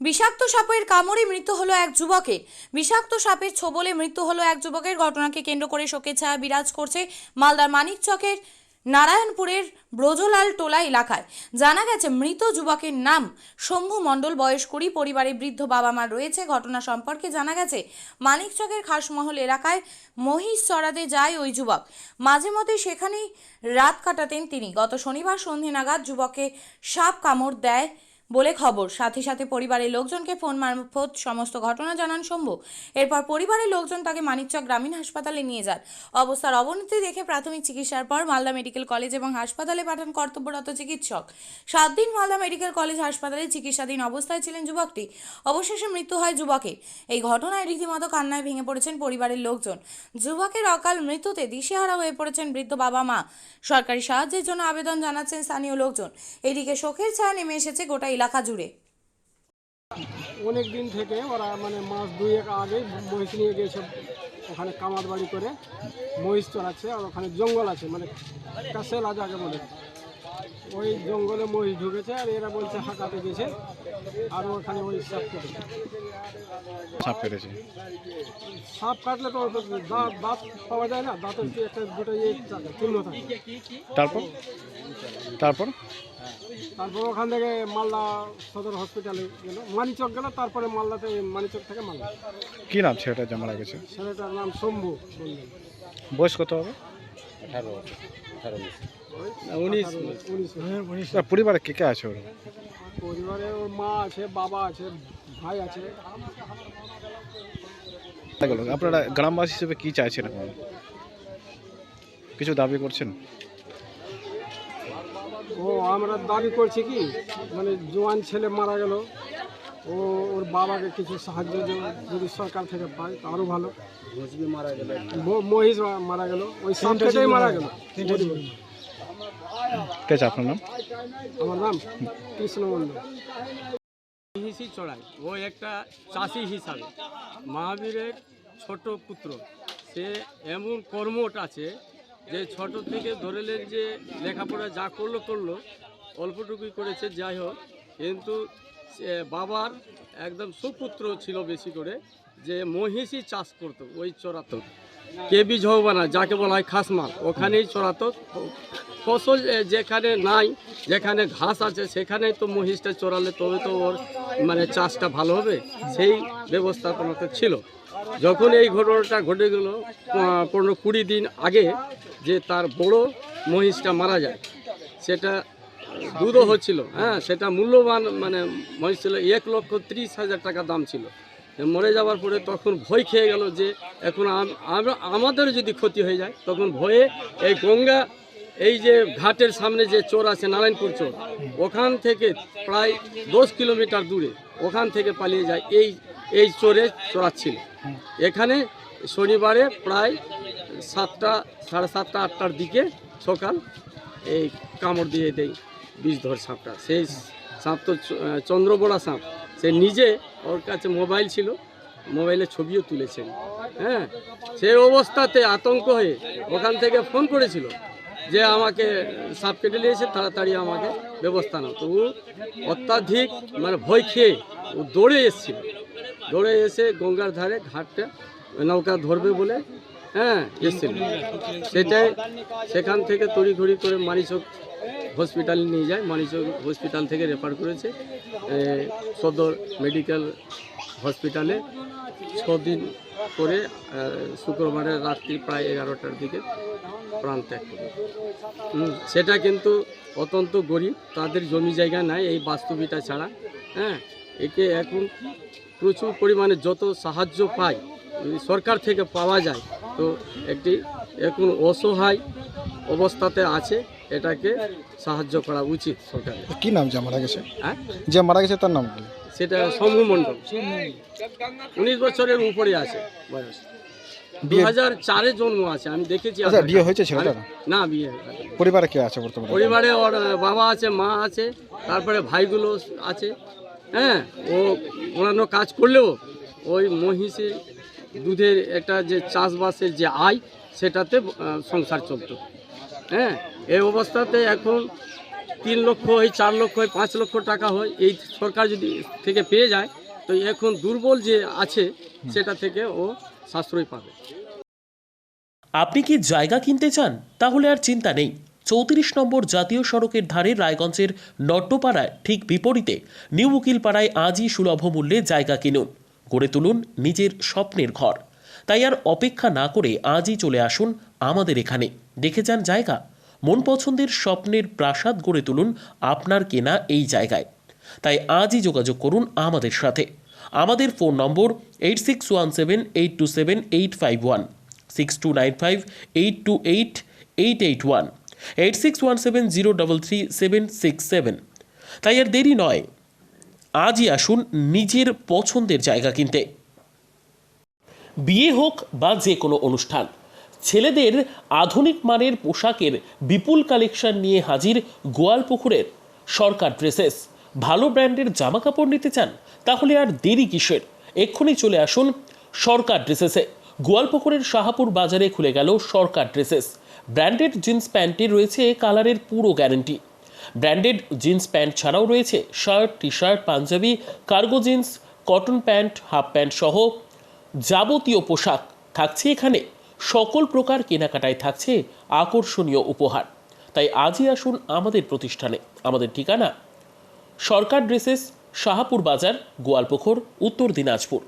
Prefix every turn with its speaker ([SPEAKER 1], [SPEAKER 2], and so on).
[SPEAKER 1] বিষাক্ত সাপের কামড়ে মৃত্যু হলো এক যুবকের। বিষাক্ত সাপের ছোবলে মৃত্যু হলো এক যুবকের। ঘটনাকে কেন্দ্র করে শোকের ছায়া বিরাজ করছে মালদার মানিকচকের নারায়ণপুরের ব্রজলাল টোলা এলাকায়। জানা গেছে মৃত যুবকের নাম শম্ভু মণ্ডল, বয়স 20। পরিবারে বৃদ্ধ বাবা মা রয়েছে। ঘটনা সম্পর্কে জানা গেছে মানিকচকের খাসমহল এলাকায় মহিষ চড়াতে যায় ওই যুবক। মাঝে মধ্যে সেখানেই রাত কাটাতেন তিনি। গত শনিবার সন্ধে নাগাদ যুবককে সাপ কামড় দেয় বলে খবর। সাথে সাথে পরিবারের লোকজনকে ফোন মারফত সমস্ত ঘটনা জানান শম্ভু। এরপর পরিবারের লোকজন তাকে মানিকচক গ্রামীণ হাসপাতালে নিয়ে যান। অবস্থার অবনতি দেখে প্রাথমিক চিকিৎসার পর মালদা মেডিকেল কলেজ এবং হাসপাতালে পাঠান কর্তব্যরত চিকিৎসক। 7 দিন মালদা মেডিকেল কলেজ হাসপাতালে চিকিৎসাধীন অবস্থায় ছিলেন যুবকটি। অবশেষে মৃত্যু হয় যুবকের। এই ঘটনায় রীতিমতো কান্নায় ভেঙে পড়েছেন পরিবারের লোকজন। যুবকের অকাল মৃত্যুতে দিশেহারা হয়ে পড়েছেন বৃদ্ধ বাবা মা। সরকারি সাহায্যের জন্য আবেদন জানাচ্ছেন স্থানীয় লোকজন। এদিকে শোকের ছায়া নেমে এসেছে গোটা এলাকা জুড়ে।
[SPEAKER 2] অনেক দিন থেকে ওরা মানে মাস 2 আগে মহিষ নিয়ে গিয়েছে, ওখানে কামার বাড়ি করে মহিষ চড়াচ্ছে। আর ওখানে জঙ্গল আছে, মানে কাশেলা যাকে বলে, ওই জঙ্গলে মহিষ ঢুকেছে। আর এরা বলছে হাঁকাতে গেছে, আর ওখানে ওই সাপ কেটেছে।
[SPEAKER 3] সাপ কেটেছে।
[SPEAKER 2] সাপ কাটলে তো দাঁত দাঁত পাওয়া যায় না, দাঁতের কি একটা দুটো চিহ্ন থাকে।
[SPEAKER 3] তারপর তারপর
[SPEAKER 2] তারপর ওখান থেকে মালদা সদর হসপিটালে গেল, মানিচক গেল, তারপরে মালদাতে মানিচক থেকে মালদা।
[SPEAKER 3] কি নাম ছেলেটা যে মারা গেছে?
[SPEAKER 2] ছেলেটার নাম শম্ভু বললেন।
[SPEAKER 3] বয়স কত হবে?
[SPEAKER 2] 19।
[SPEAKER 3] পরিবারে কে কে আছে ওর?
[SPEAKER 2] পরিবারে ওর মা আছে, বাবা আছে, ভাই আছে।
[SPEAKER 3] আপনারা গ্রামবাসী হিসেবে কি চাইছেন এখন? কিছু দাবি করছেন?
[SPEAKER 2] আমরা দাবি করছি কি, মানে জোয়ান ছেলে মারা গেল, ওর বাবাকে কিছু সাহায্য যদি সরকার থেকে পায় তা আরও ভালো। মহিষ মারা গেল, ওই সাপটাই মারা গেল।
[SPEAKER 3] কে আছে আপনার নাম?
[SPEAKER 2] আমার নাম কৃষ্ণ মন্ডল।
[SPEAKER 4] মহিষী চড়াই, ও একটা চাষি হিসাবে মহাবীরের ছোট পুত্র। সে এমন কর্মঠ আছে যে ছোট থেকে ধরেলেন যে লেখাপড়া যা করলো অল্পটুকুই করেছে, যাই হোক। কিন্তু সে বাবার একদম সুপুত্র ছিল বেশি করে, যে মহিষী চাষ করতো, ওই চড়াতো। কেবি ঝৌবানা যাকে বলা হয় খাসমাল, ওখানেই চড়াতো। ফসল যেখানে নাই, যেখানে ঘাস আছে সেখানেই তো মহিষটা চড়ালে তবে তো ওর মানে চাষটা ভালো হবে, সেই ব্যবস্থাপনাতে ছিল। যখন এই ঘটনাটা ঘটে গেল 15-20 দিন আগে, যে তার বড় মহিষটা মারা যায়, সেটা দুধও হচ্ছিল, হ্যাঁ, সেটা মূল্যবান মানে মহিষ ছিল, 1,30,000 টাকা দাম ছিল। মরে যাওয়ার পরে তখন ভয় খেয়ে গেল যে এখন আমাদের যদি ক্ষতি হয়ে যায়, তখন ভয়ে এই গঙ্গা, এই যে ঘাটের সামনে যে চর আছে নারায়ণপুর চর, ওখান থেকে প্রায় 10 কিলোমিটার দূরে, ওখান থেকে পালিয়ে যায়। এই চরে চড়াচ্ছিল। এখানে শনিবারে প্রায় 7টা, 7:30, 8টার দিকে সকাল এই কামড় দিয়ে দেয় বিষধর সাপটা। সেই সাপ তো চন্দ্রবড়া সাপ। সে নিজে, ওর কাছে মোবাইল ছিল, মোবাইলে ছবিও তুলেছেন। হ্যাঁ, সেই অবস্থাতে আতঙ্ক হয়ে ওখান থেকে ফোন করেছিল যে আমাকে সাপ কেটে নিয়েছে, তাড়াতাড়ি আমাকে ব্যবস্থা নাও। তো ও অত্যাধিক মানে ভয় খেয়ে ও দৌড়ে এসেছিল। দৌড়ে এসে গঙ্গার ধারে ঘাটটা নৌকা ধরবে বলে, হ্যাঁ, এসেছিল। সেটাই সেখান থেকে তড়িঘড়ি করে মানিচক হসপিটালে নিয়ে যায়। মানিচক হসপিটাল থেকে রেফার করেছে সদর মেডিকেল হসপিটালে। 6 দিন করে শুক্রবারের রাত্রি প্রায় 11টার দিকে প্রাণ ত্যাগ করে। সেটা কিন্তু অত্যন্ত গরিব, তাদের জমি জায়গা নাই এই বাস্তুবিটা ছাড়া। হ্যাঁ, একে এখন প্রচুর পরিমাণে যত সাহায্য পায়, যদি সরকার থেকে পাওয়া যায়, তো একটি এখন অসহায় অবস্থাতে আছে, এটাকে সাহায্য করা উচিত সরকারের।
[SPEAKER 3] কি নাম যে মারা গেছে?
[SPEAKER 4] হ্যাঁ,
[SPEAKER 3] যে মারা গেছে তার নাম কি?
[SPEAKER 4] সেটা শম্ভু মণ্ডল। 19 বছরের উপরে আছে বয়স। 2004-এ জন্ম আছে, আমি দেখেছি।
[SPEAKER 3] আচ্ছা, বিয়ে হয়েছে ছেলেটার?
[SPEAKER 4] না, বিয়ে হয়নি।
[SPEAKER 3] পরিবারে কে আছে বর্তমানে?
[SPEAKER 4] পরিবারে ওর বাবা আছে, মা আছে, তারপরে ভাইগুলো আছে। হ্যাঁ, ও অন্যান্য কাজ করলেও ওই মহিষের দুধের একটা যে চাষবাসের যে আয়, সেটাতে সংসার চলত। হ্যাঁ, এই অবস্থাতে এখন 3 লক্ষ হয়, 4 লক্ষ হয়, 5 লক্ষ টাকা হয়, এই সরকার যদি থেকে পেয়ে যায় তো এখন দুর্বল যে আছে সেটা থেকে ও সাশ্রয় পাবে।
[SPEAKER 5] আপনি কি জায়গা কিনতে চান? তাহলে আর চিন্তা নেই। 34 নম্বর জাতীয় সড়কের ধারে রায়গঞ্জের নট্টপাড়ায় ঠিক বিপরীতে নিউ উকিলপাড়ায় আজই সুলভ মূল্যে জায়গা কিনুন, গড়ে তুলুন নিজের স্বপ্নের ঘর। তাই আর অপেক্ষা না করে আজই চলে আসুন আমাদের এখানে, দেখে যান জায়গা। মন পছন্দের স্বপ্নের প্রাসাদ গড়ে তুলুন আপনার কেনা এই জায়গায়। তাই আজই যোগাযোগ করুন আমাদের সাথে। আমাদের ফোন নম্বর 8617827851, 6295828881, 8617033767। তাই আর দেরি নয়, আজই আসুন নিজের পছন্দের জায়গা কিনতে। বিয়ে হোক বা যে কোনো অনুষ্ঠান, ছেলেদের আধুনিক মানের পোশাকের বিপুল কালেকশন নিয়ে হাজির গোয়ালপুকুরের সরকার ড্রেসেস। ভালো ব্র্যান্ডের জামা কাপড় নিতে চান? তাহলে আর দেরি কিসের? এক্ষুনি চলে আসুন সরকার ড্রেসেসে। গোয়ালপুকুরের শাহাপুর বাজারে খুলে গেল সরকার ড্রেসেস। ব্র্যান্ডেড জিন্স প্যান্টে রয়েছে কালারের পুরো গ্যারেন্টি। ব্র্যান্ডেড জিন্স প্যান্ট ছাড়াও রয়েছে shirt, T shirt, panjabi, cargo jeans, cotton pant, half pant সহ যাবতীয় পোশাক থাকছে এখানে। সকল প্রকার কেনাকাটায় থাকছে আকর্ষণীয় উপহার। তাই আজই আসুন আমাদের প্রতিষ্ঠানে। আমাদের ঠিকানা সরকার ড্রেসেস, শাহাপুর বাজার, গোয়ালপুকুর, উত্তর দিনাজপুর।